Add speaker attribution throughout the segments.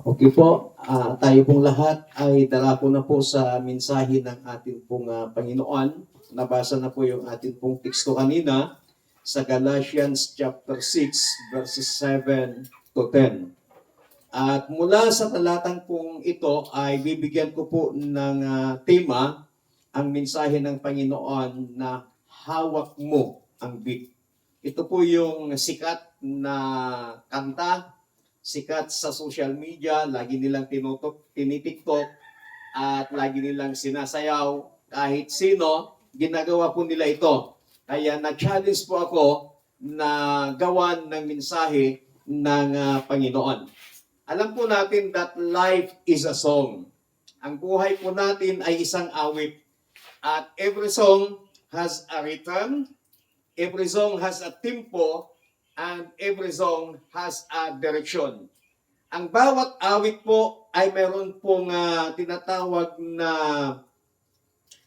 Speaker 1: Okay po, tayo pong lahat ay darako na po sa mensahe ng ating pong Panginoon. Nabasa na po yung ating pong teksto kanina sa Galatians chapter 6 verses 7 to 10. At mula sa talatang pong ito ay bibigyan ko po ng tema ang mensahe ng Panginoon na hawak mo ang bit. Ito po yung sikat na kanta, sikat sa social media, lagi nilang tinitiktok at lagi nilang sinasayaw. Kahit sino, ginagawa po nila ito. Kaya na-challenge po ako na gawan ng mensahe ng Panginoon. Alam po natin that life is a song. Ang buhay po natin ay isang awit. At every song has a rhythm, every song has a tempo, and every song has a direction. Ang bawat awit po ay meron pong tinatawag na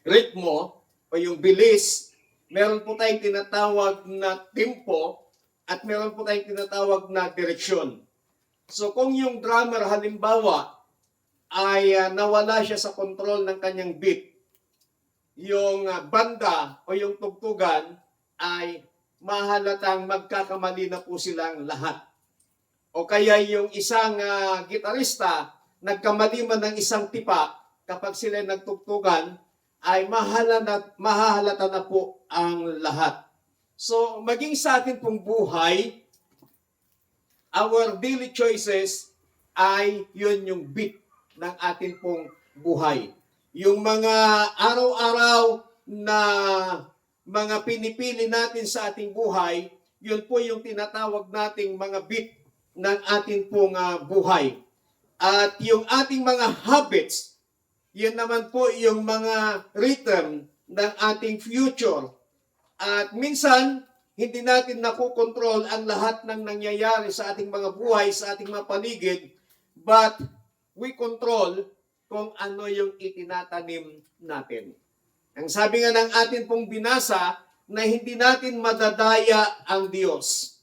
Speaker 1: ritmo o yung bilis. Meron po tayong tinatawag na tempo at meron po tayong tinatawag na direksyon. So kung yung drummer halimbawa ay nawala siya sa control ng kanyang beat, yung banda o yung tugtugan ay mahalatang magkakamali na po silang lahat. O kaya yung isang gitarista, nagkamali man ng isang tipa, kapag sila nagtugtugan, ay mahahalata na po ang lahat. So, maging sa atin pong buhay, our daily choices ay yun yung beat ng atin pong buhay. Yung mga araw-araw na mga pinipili natin sa ating buhay, yun po yung tinatawag nating mga bit ng ating pong buhay. At yung ating mga habits, yun naman po yung mga rhythm ng ating future. At minsan, hindi natin nakukontrol ang lahat ng nangyayari sa ating mga buhay, sa ating mga paligid, but we control kung ano yung itinatanim natin. Ang sabi nga ng atin pong binasa na hindi natin madadaya ang Diyos.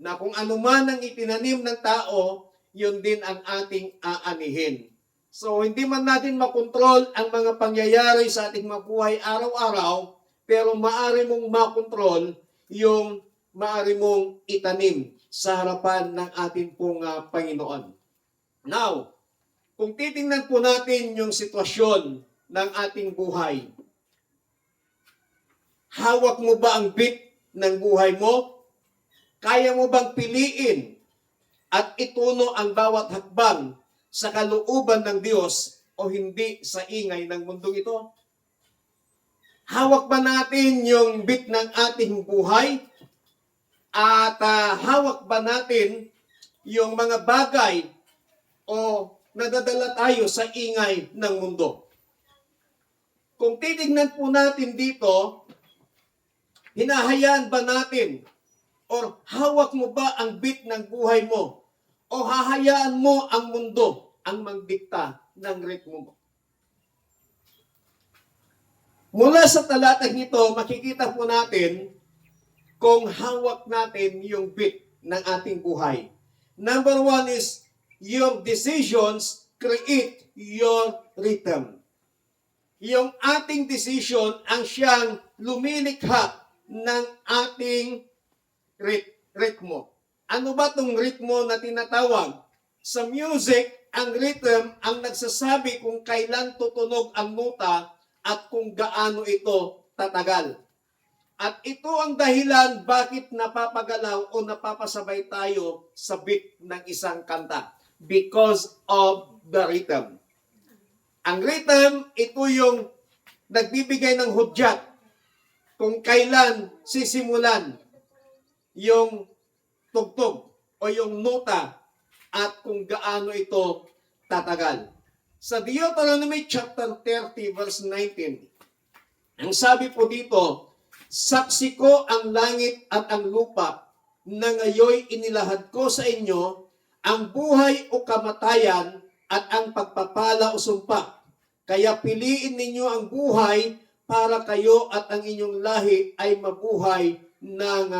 Speaker 1: Na kung ano man ang itinanim ng tao, yun din ang ating aanihin. So hindi man natin makontrol ang mga pangyayari sa ating mga buhay araw-araw, pero maaari mong makontrol yung maaari mong itanim sa harapan ng ating pong Panginoon. Now, kung titingnan po natin yung sitwasyon ng ating buhay, hawak mo ba ang bit ng buhay mo? Kaya mo bang piliin at ituno ang bawat hakbang sa kalooban ng Diyos o hindi sa ingay ng mundong ito? Hawak ba natin yung bit ng ating buhay? At hawak ba natin yung mga bagay o nadadala tayo sa ingay ng mundo? Kung titignan po natin dito, hinahayaan ba natin or hawak mo ba ang bit ng buhay mo? O hahayaan mo ang mundo ang magdikta ng ritmo mo? Mula sa talatang ito, makikita po natin kung hawak natin yung bit ng ating buhay. Number one is, your decisions create your rhythm. Yung ating decision ang siyang lumilikha ng ating ritmo. Ano ba itong ritmo na tinatawag? Sa music, ang rhythm ang nagsasabi kung kailan tutunog ang nota at kung gaano ito tatagal. At ito ang dahilan bakit napapagalaw o napapasabay tayo sa beat ng isang kanta. Because of the rhythm. Ang rhythm, ito yung nagbibigay ng hudyat kung kailan sisimulan yung tugtog o yung nota at kung gaano ito tatagal. Sa Deuteronomy chapter 30 verse 19, ang sabi po dito, saksi ko ang langit at ang lupa na ngayoy inilahad ko sa inyo ang buhay o kamatayan at ang pagpapala o sumpa. Kaya piliin ninyo ang buhay para kayo at ang inyong lahi ay mabuhay ng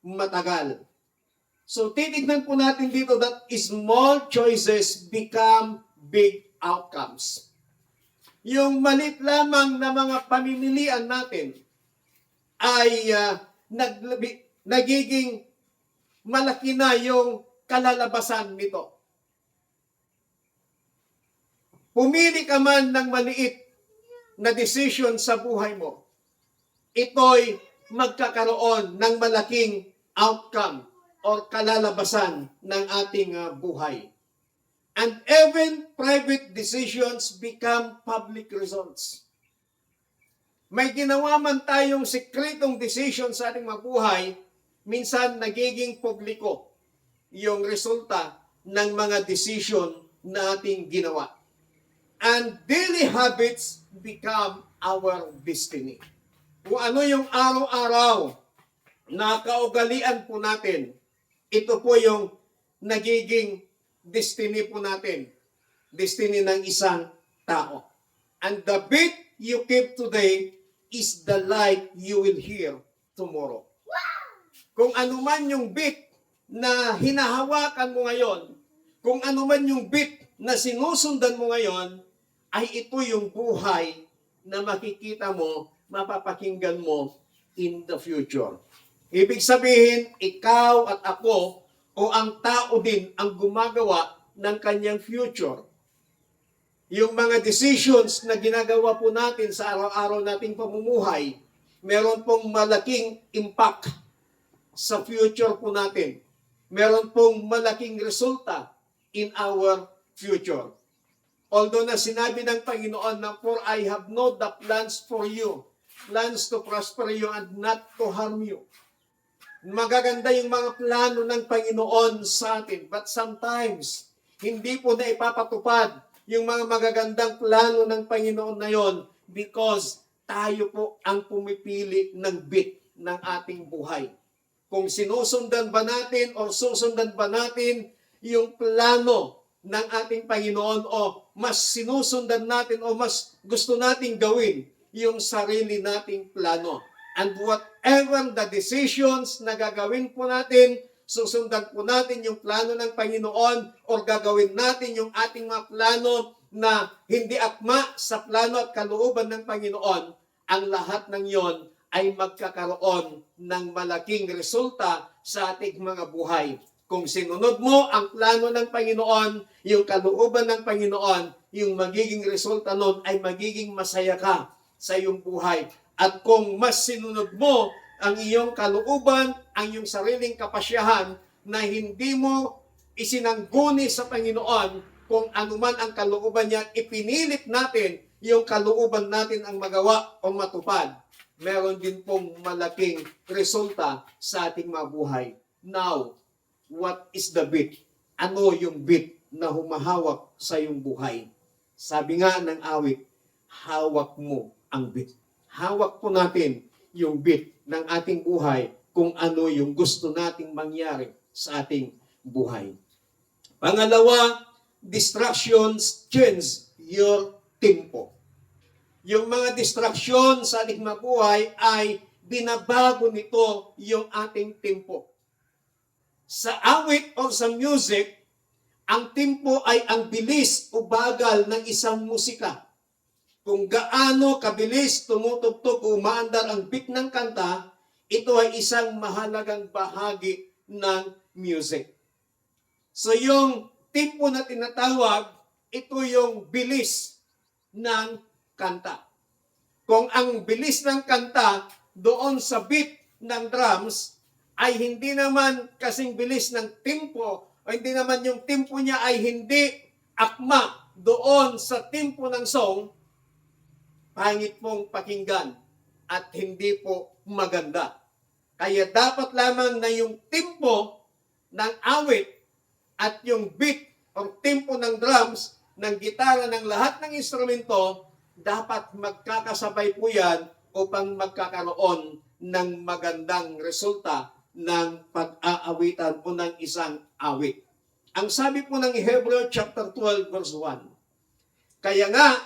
Speaker 1: matagal. So titignan po natin dito that small choices become big outcomes. Yung malit lamang na mga pamimilian natin ay nagiging malaki na yung kalalabasan nito. Pumili ka man ng maliit na decision sa buhay mo, ito'y magkakaroon ng malaking outcome or kalalabasan ng ating buhay. And even private decisions become public results. May ginawa man tayong sikretong decision sa ating mabuhay, minsan nagiging publiko yung resulta ng mga decision na ating ginawa. And daily habits become our destiny. Kung ano yung araw-araw na kaugalian po natin, ito po yung nagiging destiny po natin. Destiny ng isang tao. And the beat you keep today is the light you will hear tomorrow. Kung ano man yung beat na hinahawakan mo ngayon, kung ano man yung beat na sinusundan mo ngayon, ay ito yung buhay na makikita mo, mapapakinggan mo in the future. Ibig sabihin, ikaw at ako o ang tao din ang gumagawa ng kanyang future. Yung mga decisions na ginagawa po natin sa araw-araw nating pamumuhay, meron pong malaking impact sa future po natin. Meron pong malaking resulta in our future. Although na sinabi ng Panginoon na, "For I have known the plans for you, plans to prosper you and not to harm you." Magaganda yung mga plano ng Panginoon sa atin. But sometimes, hindi po na ipapatupad yung mga magagandang plano ng Panginoon na yon because tayo po ang pumipili ng bit ng ating buhay. Kung sinusundan ba natin o susundan ba natin yung plano ng ating Panginoon o mas sinusundan natin o mas gusto nating gawin yung sarili nating plano. And whatever the decisions na gagawin po natin, susundan po natin yung plano ng Panginoon o gagawin natin yung ating mga plano na hindi akma sa plano at kalooban ng Panginoon, ang lahat ng yon ay magkakaroon ng malaking resulta sa ating mga buhay. Kung sinunod mo ang plano ng Panginoon, yung kalooban ng Panginoon, yung magiging resulta nun ay magiging masaya ka sa iyong buhay. At kung mas sinunod mo ang iyong kalooban, ang iyong sariling kapasyahan na hindi mo isinangguni sa Panginoon kung anuman ang kalooban niya, ipinilit natin yung kalooban natin ang magawa o matupad, meron din pong malaking resulta sa ating mabuhay. Now, what is the bit? Ano yung bit na humahawak sa iyong buhay? Sabi nga ng awit, hawak mo ang bit. Hawak po natin yung bit ng ating buhay kung ano yung gusto nating mangyari sa ating buhay. Pangalawa, distractions change your tempo. Yung mga distraction sa ating mabuhay ay binabago nito yung ating tempo. Sa awit o sa music, ang tempo ay ang bilis o bagal ng isang musika. Kung gaano kabilis tumutugtog o umaandar ang beat ng kanta, ito ay isang mahalagang bahagi ng music. So yung tempo na tinatawag, ito yung bilis ng kanta. Kung ang bilis ng kanta doon sa beat ng drums ay hindi naman kasing bilis ng tempo o hindi naman yung tempo niya ay hindi akma doon sa tempo ng song, pangit pong pakinggan at hindi po maganda. Kaya dapat lamang na yung tempo ng awit at yung beat o tempo ng drums, ng gitara, ng lahat ng instrumento, dapat magkakasabay po yan upang magkakaroon ng magandang resulta ng pag-aawitan o ng isang awit. Ang sabi po ng Hebrew chapter 12 verse 1, kaya nga,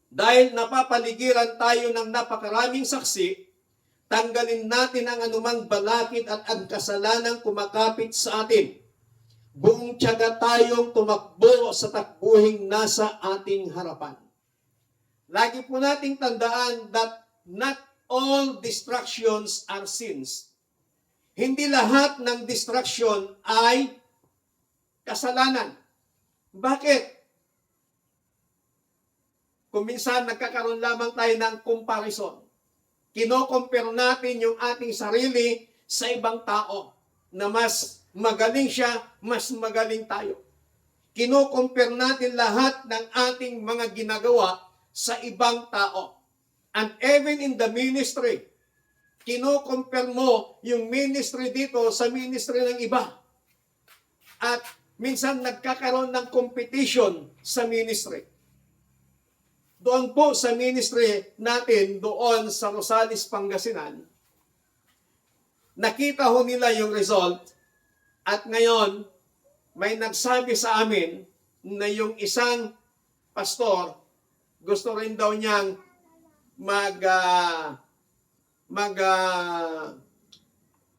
Speaker 1: dahil napapaligiran tayo ng napakaraming saksi, Tanggalin natin ang anumang balakid at ang kasalanang kumakapit sa atin. Buong tiyaga tayong tumakbo sa takbuhing nasa ating harapan. Lagi po nating tandaan that not all distractions are sins. Hindi lahat ng distraction ay kasalanan. Bakit? Kung minsan nagkakaroon lamang tayo ng comparison. Kino-compare natin yung ating sarili sa ibang tao na mas magaling siya, mas magaling tayo. Kino-compare natin lahat ng ating mga ginagawa sa ibang tao. And even in the ministry, kino-compare mo yung ministry dito sa ministry ng iba. At minsan nagkakaroon ng competition sa ministry. Doon po sa ministry natin, doon sa Rosales, Pangasinan, nakita ho nila yung result at ngayon may nagsabi sa amin na yung isang pastor gusto rin daw niyang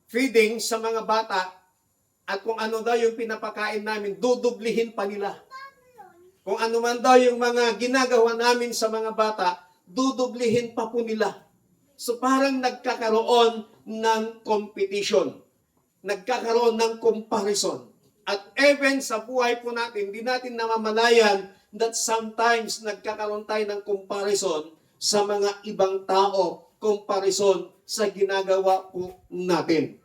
Speaker 1: feeding sa mga bata at kung ano daw yung pinapakain namin, dudublihin pa nila. Kung ano man daw yung mga ginagawa namin sa mga bata, dudublihin pa po nila. So parang nagkakaroon ng competition. Nagkakaroon ng comparison. At even sa buhay po natin, hindi natin namamalayan that sometimes nagkakaroon tayo ng comparison sa mga ibang tao, comparison sa ginagawa po natin.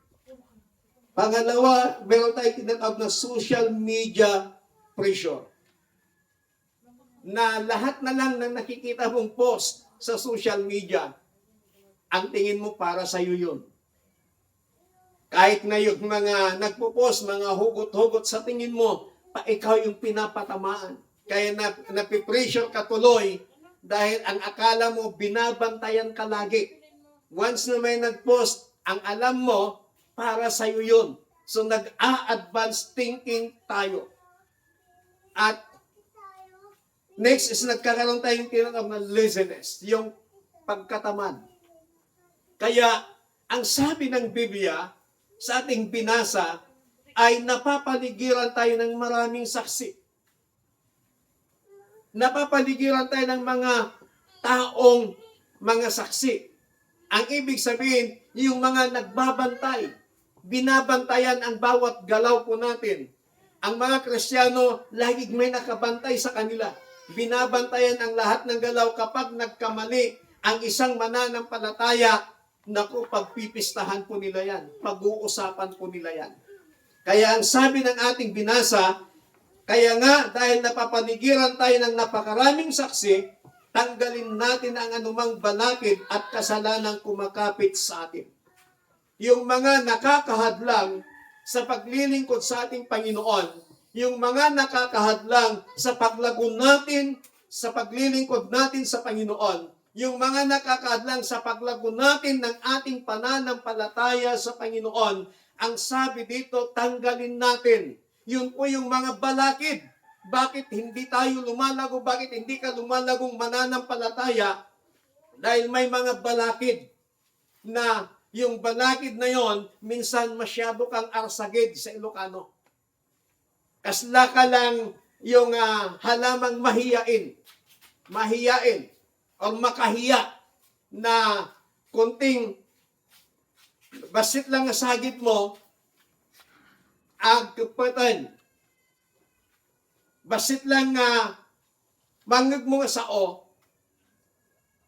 Speaker 1: Pangalawa, meron tayong tinatawag na social media pressure. Na lahat na lang ng nakikita mong post sa social media, ang tingin mo para sa iyo yun. Kahit na yung mga nagpo-post, mga hugot-hugot sa tingin mo, ikaw yung pinapatamaan. Kaya napipressure ka tuloy dahil ang akala mo, binabantayan ka lagi. Once na may nag-post, ang alam mo, para sa iyo yun. So nag-a-advance thinking tayo. At next is nagkakaroon tayong tinatawag na laziness, yung pagkatamad. Kaya, ang sabi ng Biblia, sa ating binasa, ay napapaligiran tayo ng maraming saksi. Napapaligiran tayo ng mga taong mga saksi. Ang ibig sabihin, yung mga nagbabantay, binabantayan ang bawat galaw po natin. Ang mga Kristiyano, laging may nakabantay sa kanila. Binabantayan ang lahat ng galaw kapag nagkamali ang isang mananampalataya, naku, pagpipistahan po nila yan. Pag-uusapan po nila yan. Kaya ang sabi ng ating binasa, kaya nga dahil napapaligiran tayo ng napakaraming saksi, tanggalin natin ang anumang balakid at kasalanang kumakapit sa atin. Yung mga nakakahadlang sa paglilingkod sa ating Panginoon, yung mga nakakahadlang sa paglago natin, sa paglilingkod natin sa Panginoon, yung mga nakakahadlang sa paglago natin ng ating pananampalataya sa Panginoon, ang sabi dito, tanggalin natin. Yun po yung mga balakid. Bakit hindi tayo lumalago? Bakit hindi ka lumalagong mananampalataya? Dahil may mga balakid na yung balakid na yon, minsan masyado kang arsagid sa Ilocano. Kasla ka lang yung halamang mahiyain o makahiya na kunting basit lang ang sagit mo, agpatan. Basit lang mangag mo nga sao,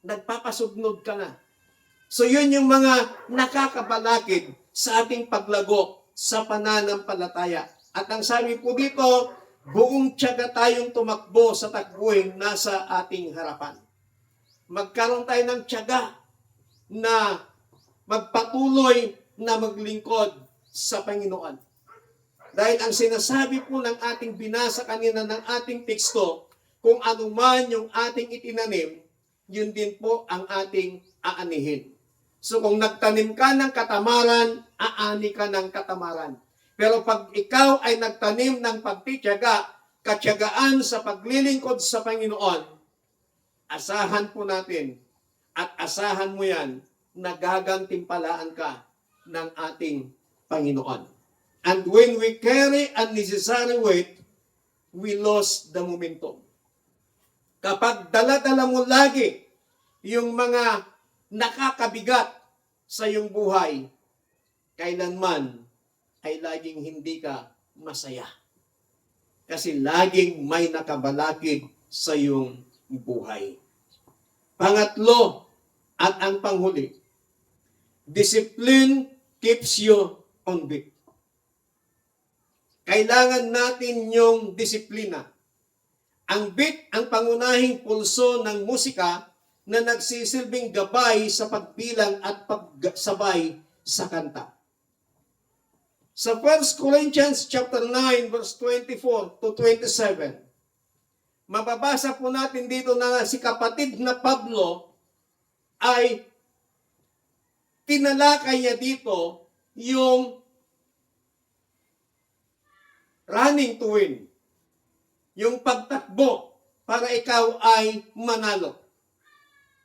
Speaker 1: nagpapasugnod ka na. So yun yung mga nakakabalakid sa ating paglago sa pananampalataya. At ang sabi po dito, buong tiyaga tayong tumakbo sa takbuhin nasa ating harapan. Magkaroon tayo ng tiyaga na magpatuloy na maglingkod sa Panginoon. Dahil ang sinasabi po ng ating binasa kanina ng ating teksto, kung ano man yung ating itinanim, yun din po ang ating aanihin. So kung nagtanim ka ng katamaran, aani ka ng katamaran. Pero pag ikaw ay nagtanim ng pagtitiyaga, katiyagaan sa paglilingkod sa Panginoon, asahan po natin at asahan mo yan nagagantimpalaan ka ng ating Panginoon. And when we carry unnecessary weight, we lose the momentum. Kapag dala-dala mo lagi yung mga nakakabigat sa iyong buhay, kailanman ay laging hindi ka masaya. Kasi laging may nakabalakid sa iyong buhay. Pangatlo, at ang panghuli, discipline keeps you on beat. Kailangan natin yung disiplina. Ang beat ang pangunahing pulso ng musika na nagsisilbing gabay sa pagbilang at pagsabay sa kanta. Sa 1 Corinthians chapter 9 verse 24 to 27, mababasa po natin dito na si kapatid na Pablo ay tinalakay niya dito yung running to win. Yung pagtakbo para ikaw ay manalo.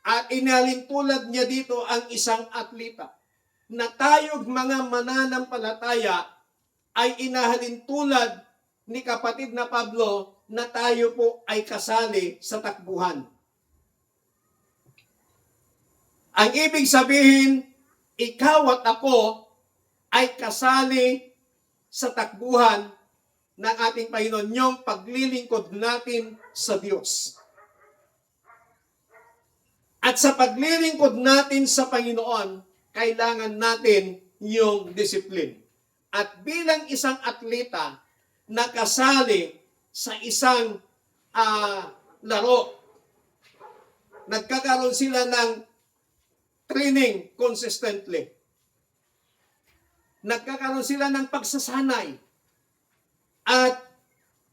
Speaker 1: At inalintulad niya dito ang isang atleta na tayong mga mananampalataya ay inahalintulad ni kapatid na Pablo na tayo po ay kasali sa takbuhan. Ang ibig sabihin, ikaw at ako ay kasali sa takbuhan ng ating Panginoon, yung paglilingkod natin sa Diyos. At sa paglilingkod natin sa Panginoon, kailangan natin yung discipline. At bilang isang atleta na kasali sa isang laro, nagkakaroon sila ng training consistently. Nagkakaroon sila ng pagsasanay. At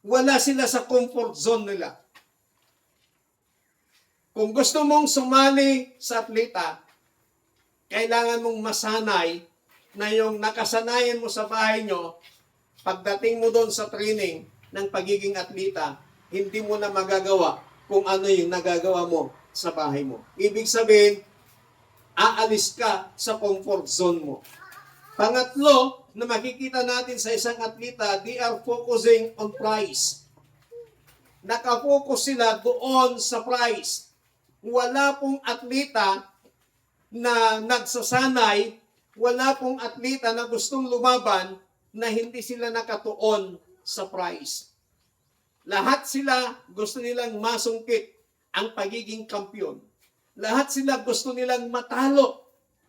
Speaker 1: wala sila sa comfort zone nila. Kung gusto mong sumali sa atleta, kailangan mong masanay na yung nakasanayan mo sa bahay nyo, pagdating mo doon sa training ng pagiging atleta, hindi mo na magagawa kung ano yung nagagawa mo sa bahay mo. Ibig sabihin, aalis ka sa comfort zone mo. Pangatlo, na makikita natin sa isang atleta, they are focusing on prize. Nakafocus sila doon sa prize. Wala pong atleta na nagsasanay, wala pong atleta na gustong lumaban na hindi sila nakatuon sa prize. Lahat sila gusto nilang masungkit ang pagiging kampiyon. Lahat sila gusto nilang matalo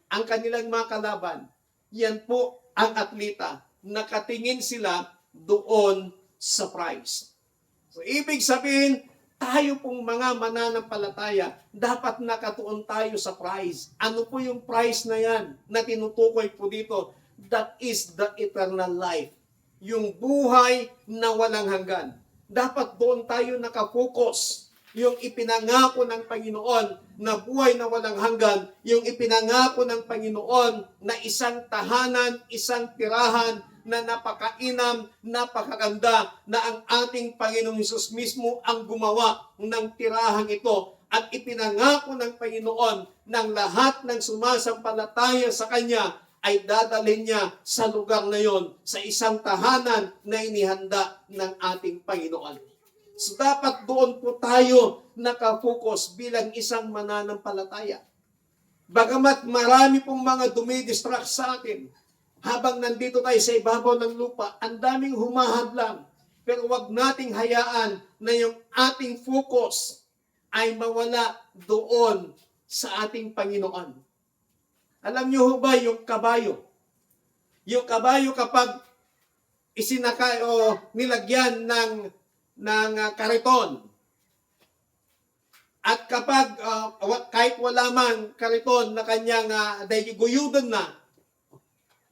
Speaker 1: ang kanilang mga kalaban. Yan po ang atleta. Nakatingin sila doon sa prize. So, ibig sabihin, tayo pong mga mananampalataya, dapat nakatuon tayo sa prize. Ano po yung prize na yan na tinutukoy po dito? That is the eternal life. Yung buhay na walang hanggan. Dapat doon tayo nakafocus. Yung ipinangako ng Panginoon na buhay na walang hanggan, yung ipinangako ng Panginoon na isang tahanan, isang tirahan na napakainam, napakaganda, na ang ating Panginoong Hesus mismo ang gumawa ng tirahang ito. At ipinangako ng Panginoon ng lahat ng sumasampalataya sa Kanya ay dadalhin niya sa lugar na yon, sa isang tahanan na inihanda ng ating Panginoon. So dapat doon po tayo nakafocus bilang isang mananampalataya. Bagamat marami pong mga dumidistract sa atin, habang nandito tayo sa ibabaw ng lupa, ang daming humahadlang. Pero wag nating hayaan na yung ating focus ay mawala doon sa ating Panginoon. Alam niyo ho ba yung kabayo? Yung kabayo kapag isinakay o nilagyan ng kariton. At kapag kahit wala man kariton na kanyang guyudan na,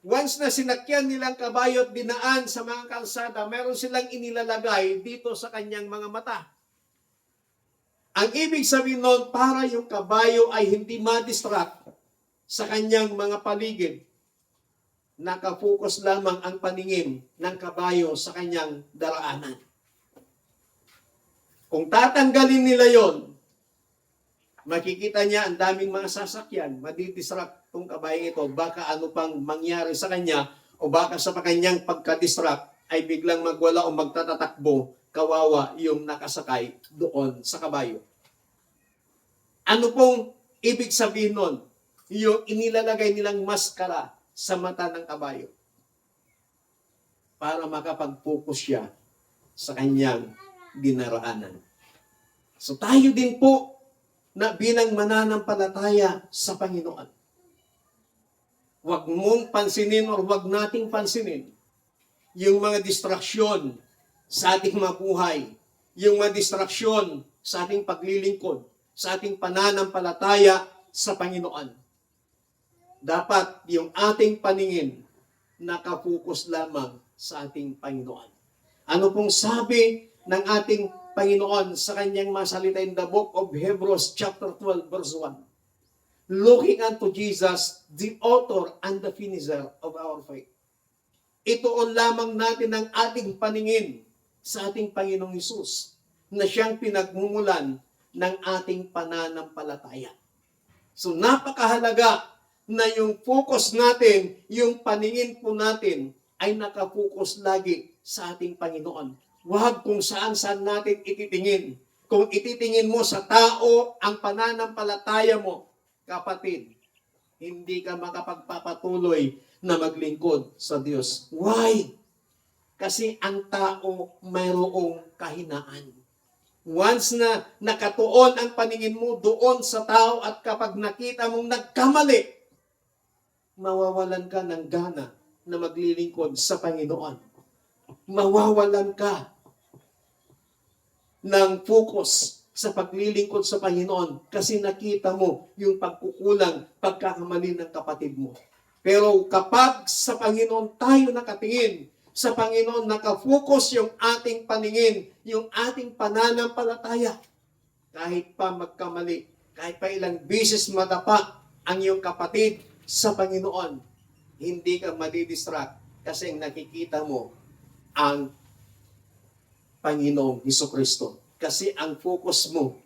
Speaker 1: once na sinakyan nilang kabayo at dinaan sa mga kalsada, meron silang inilalagay dito sa kanyang mga mata. Ang ibig sabihin nun, para yung kabayo ay hindi ma-distract sa kanyang mga paligid. Nakafocus lamang ang paningin ng kabayo sa kanyang daraanan. Kung tatanggalin nila yon, Makikita niya ang daming mga sasakyan, madidisrupt tong kabayang ito, baka ano pang mangyari sa kanya, o baka sa kanyang pagka-disrupt ay biglang magwala o magtatatakbo, kawawa yung nakasakay doon sa kabayo. Ano pong ibig sabihin nun? Yung inilalagay nilang maskara sa mata ng kabayo para makapag-focus siya sa kanyang dinaraanan. So tayo din po na bilang mananampalataya sa Panginoon, huwag mong pansinin or huwag nating pansinin yung mga distraksyon sa ating mga buhay, yung mga distraksyon sa ating paglilingkod, sa ating pananampalataya sa Panginoon. Dapat yung ating paningin nakapokus lamang sa ating Panginoon. Ano pong sabi ng ating Panginoon sa kanyang masalita in the book of Hebrews chapter 12 verse 1? Looking unto Jesus, the author and the finisher of our faith. Ituon lamang natin ang ating paningin sa ating Panginoong Hesus na siyang pinagmumulan ng ating pananampalataya. So napakahalaga na yung focus natin, yung paningin po natin ay nakapokus lagi sa ating Panginoon. Huwag kung saan-saan natin ititingin. Kung ititingin mo sa tao ang pananampalataya mo, kapatid, hindi ka makapagpapatuloy na maglingkod sa Diyos. Why? Kasi ang tao mayroong kahinaan. Once na nakatuon ang paningin mo doon sa tao at kapag nakita mong nagkamali, mawawalan ka ng gana na maglilingkod sa Panginoon. Mawawalan ka ng focus sa paglilingkod sa Panginoon kasi nakita mo yung pagkukulang, pagkakamali ng kapatid mo. Pero kapag sa Panginoon tayo nakatingin, sa Panginoon nakafocus yung ating paningin, yung ating pananampalataya, kahit pa magkamali, kahit pa ilang bisis madapa ang iyong kapatid sa Panginoon, hindi ka madidistract kasi nakikita mo ang Panginoong Hesukristo. Kasi ang focus mo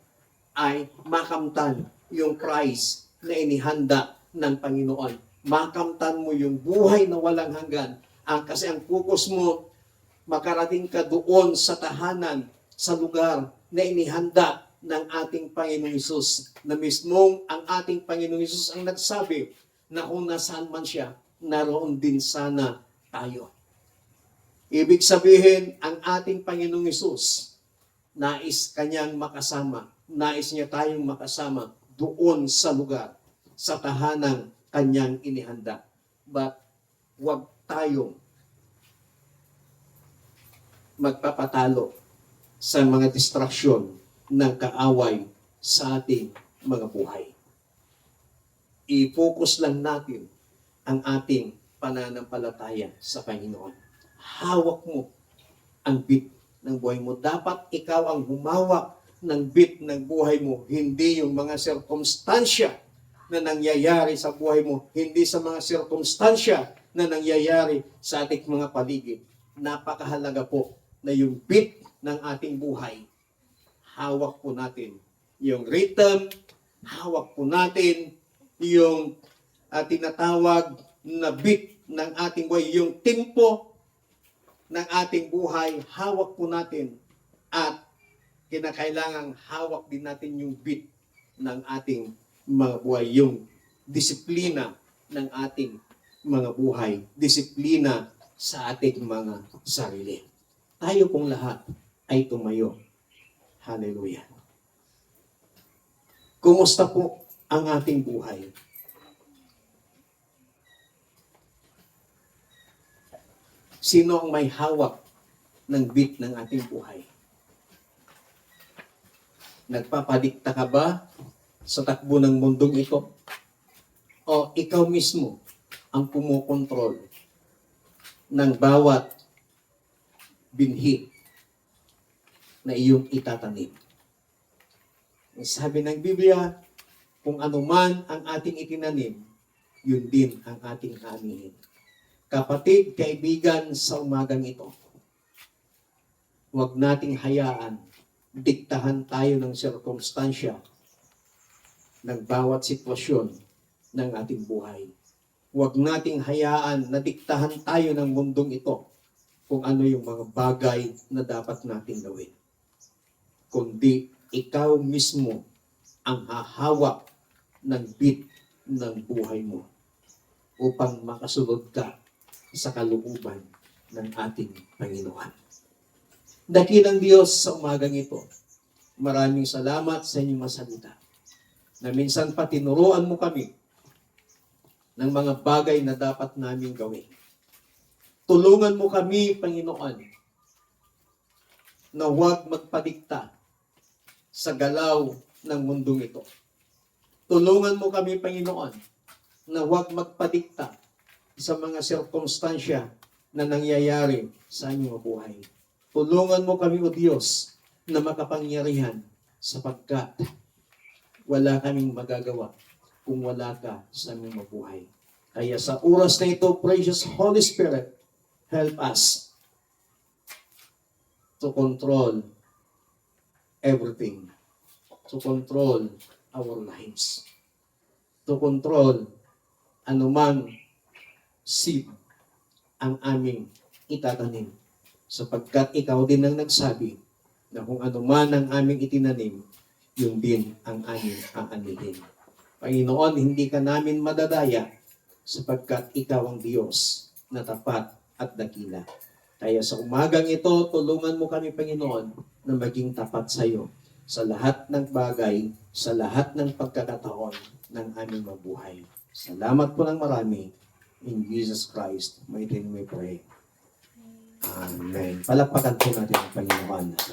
Speaker 1: ay makamtan yung prize na inihanda ng Panginoon. Makamtan mo yung buhay na walang hanggan. Kasi ang focus mo, makarating ka doon sa tahanan, sa lugar na inihanda ng ating Panginoong Hesus. Na mismong ang ating Panginoong Hesus ang nagsabi na kung nasaan man siya, naroon din sana tayo. Ibig sabihin, ang ating Panginoong Hesus, nais kanyang makasama, nais niya tayong makasama doon sa lugar, sa tahanang kanyang inihanda. But, huwag tayong magpapatalo sa mga distraksyon ng kaaway sa ating mga buhay. I-focus lang natin ang ating pananampalataya sa Panginoon. Hawak mo ang bit ng buhay mo. Dapat ikaw ang humawak ng bit ng buhay mo, hindi yung mga sirkumstansya na nangyayari sa buhay mo, hindi sa mga sirkumstansya na nangyayari sa ating mga paligid. Napakahalaga po na yung bit ng ating buhay, hawak po natin yung rhythm, hawak po natin yung tinatawag na bit ng ating buhay, yung tempo ng ating buhay, hawak po natin at kinakailangang hawak din natin yung bit ng ating mga buhay, yung disiplina ng ating mga buhay, disiplina sa ating mga sarili. Tayo pong lahat ay tumayo. Hallelujah. Kumusta po ang ating buhay? Sino ang may hawak ng bit ng ating buhay? Nagpapadikta ka ba sa takbo ng mundong ito? O ikaw mismo ang kumukontrol ng bawat binhi na iyong itatanim? Sabi ng Biblia, kung anuman ang ating itinanim, yun din ang ating anihin. Kapatid, kaibigan, sa umagang ito, huwag nating hayaan, diktahan tayo ng sirkumstansya ng bawat sitwasyon ng ating buhay. Huwag nating hayaan na diktahan tayo ng mundong ito kung ano yung mga bagay na dapat natin gawin. Kundi ikaw mismo ang hahawak ng bit ng buhay mo upang makasunod ka sa kalooban ng ating Panginoon. Dakilang Diyos sa umagang ito, maraming salamat sa inyong masalita na minsan pa tinuruan mo kami ng mga bagay na dapat namin gawin. Tulungan mo kami, Panginoon, na huwag magpadikta sa galaw ng mundong ito. Tulungan mo kami, Panginoon, na huwag magpadikta sa mga sirkumstansya na nangyayari sa aming buhay. Tulungan mo kami, O Diyos, na makapangyarihan sapagkat wala kaming magagawa kung wala ka sa aming mabuhay. Kaya sa oras na ito, precious Holy Spirit, help us to control everything, to control our lives, to control anumang seed ang aming itatanim. Sapagkat ikaw din ang nagsabi na kung anuman ang aming itinanim, yun din ang aming aanihin. Panginoon, hindi ka namin madadaya sapagkat ikaw ang Diyos na tapat at dakila. Kaya sa umagang ito, tulungan mo kami, Panginoon, na maging tapat sa iyo sa lahat ng bagay, sa lahat ng pagkakataon ng aming mabuhay. Salamat po ng marami. In Jesus Christ, may name we pray. Amen. Palakpakan po natin ang Panginoon.